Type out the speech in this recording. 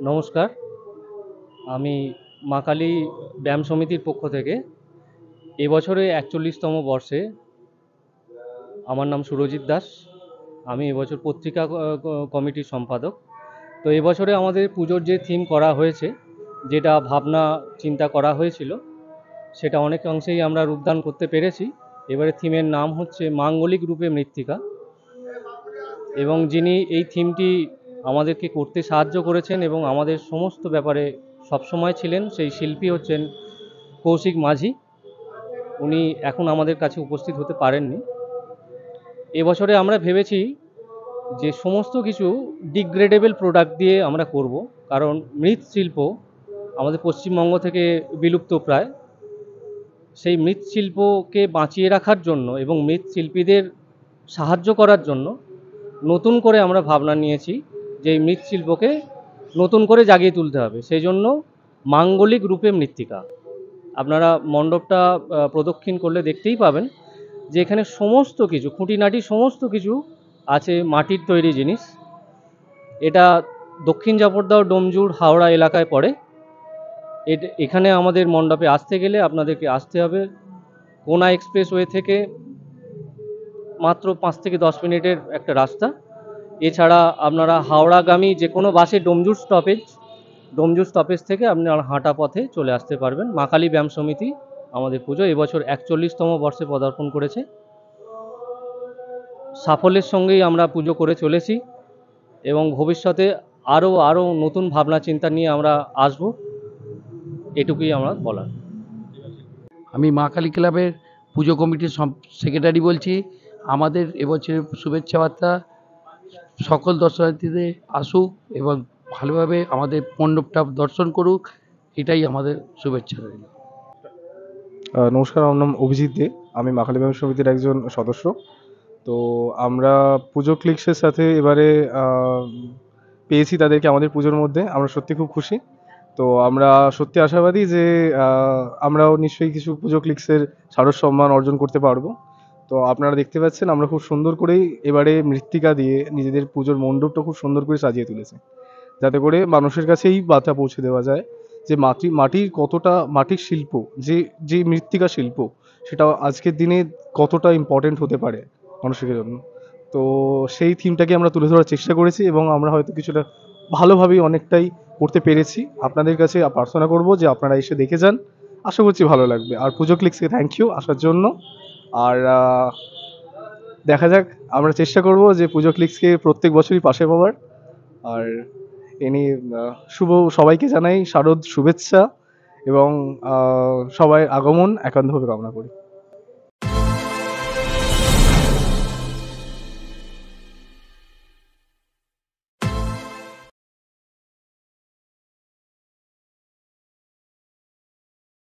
নমস্কার। আমি মা কালী ব্যায়াম সমিতির পক্ষ থেকে এবছরে ৪১তম বর্ষে আমার নাম সুরজিৎ দাস। আমি এবছর পত্রিকা কমিটির সম্পাদক। তো এবছরে আমাদের পুজোর যে থিম করা হয়েছে, যেটা ভাবনা চিন্তা করা হয়েছিল, সেটা অনেক অংশেই আমরা রূপদান করতে পেরেছি। এবারে থিমের নাম হচ্ছে মাঙ্গলিক রূপে মৃত্তিকা, এবং যিনি এই থিমটি আমাদেরকে করতে সাহায্য করেছেন এবং আমাদের সমস্ত ব্যাপারে সবসময় ছিলেন, সেই শিল্পী হচ্ছেন কৌশিক মাঝি। উনি এখন আমাদের কাছে উপস্থিত হতে পারেননি। এবছরে আমরা ভেবেছি যে সমস্ত কিছু ডিগ্রেডেবল প্রোডাক্ট দিয়ে আমরা করব, কারণ মৃৎশিল্প আমাদের পশ্চিমবঙ্গ থেকে বিলুপ্ত প্রায়। সেই মৃৎশিল্পকে বাঁচিয়ে রাখার জন্য এবং মৃৎশিল্পীদের সাহায্য করার জন্য নতুন করে আমরা ভাবনা নিয়েছি যে এই মৃৎশিল্পকে নতুন করে জাগিয়ে তুলতে হবে। সেই জন্য মাঙ্গলিক রূপে মৃত্তিকা। আপনারা মণ্ডপটা প্রদক্ষিণ করলে দেখতেই পাবেন যে এখানে সমস্ত কিছু খুঁটিনাটি সমস্ত কিছু আছে মাটির তৈরি জিনিস। এটা দক্ষিণ জাফরদহ ডোমজুড় হাওড়া এলাকায় পড়ে। এখানে আমাদের মণ্ডপে আসতে গেলে আপনাদেরকে আসতে হবে কোনা এক্সপ্রেসওয়ে থেকে মাত্র 5 থেকে 10 মিনিটের একটা রাস্তা। এছাড়া আপনারা হাওড়াগামী যে কোনো বাসে ডোমজুড় স্টপেজ থেকে আপনারা হাঁটা পথে চলে আসতে পারবেন। মা কালী ব্যায়াম সমিতি আমাদের পুজো এবছর ৪১তম বর্ষে পদার্পণ করেছে। সাফল্যের সঙ্গেই আমরা পুজো করে চলেছি এবং ভবিষ্যতে আরও নতুন ভাবনা চিন্তা নিয়ে আমরা আসব, এটুকুই আমার বলার। আমি মা কালী ক্লাবের পুজো কমিটির সেক্রেটারি বলছি। আমাদের এবছরের শুভেচ্ছা বার্তা সকল দর্শনার্থীদের আসুক এবং ভালোভাবে আমাদের মণ্ডপটা দর্শন করুক, এটাই আমাদের শুভেচ্ছা রইল। নমস্কার, আমার নাম অভিজিৎ দে। আমি মা কালী ব্যায়াম সমিতির একজন সদস্য। তো আমরা পুজো ক্লিক্সের সাথে এবারে পেয়েছি তাদেরকে আমাদের পুজোর মধ্যে। আমরা সত্যি খুব খুশি। তো আমরা সত্যি আশাবাদী যে আমরাও নিশ্চয়ই কিছু পুজো ক্লিক্সের স্মারক সম্মান অর্জন করতে পারবো। তো আপনারা দেখতে পাচ্ছেন আমরা খুব সুন্দর করেই এবারে মৃত্তিকা দিয়ে নিজেদের পুজোর মণ্ডপটা খুব সুন্দর করে সাজিয়ে তুলেছি, যাতে করে মানুষের কাছে এই বার্তা পৌঁছে দেওয়া যায় যে মাটির কতটা, মাটির শিল্প, যে মৃত্তিকা শিল্প, সেটা আজকের দিনে কতটা ইম্পর্টেন্ট হতে পারে মানুষের জন্য। তো সেই থিমটাকে আমরা তুলে ধরার চেষ্টা করেছি এবং আমরা হয়তো কিছুটা ভালোভাবেই অনেকটাই করতে পেরেছি। আপনাদের কাছে প্রার্থনা করব যে আপনারা এসে দেখে যান, আশা করছি ভালো লাগবে। আর পুজো ক্লিক্সকে থ্যাংক ইউ আসার জন্য। আর দেখা যাক, আমরা চেষ্টা করব যে পুজো ক্লিক্সকে প্রত্যেক বছরই পাশে পাওয়ার। আর এ নিয়ে সবাইকে জানাই শারদ শুভেচ্ছা এবং সবাই আগমন একান্তভাবে কামনা করি।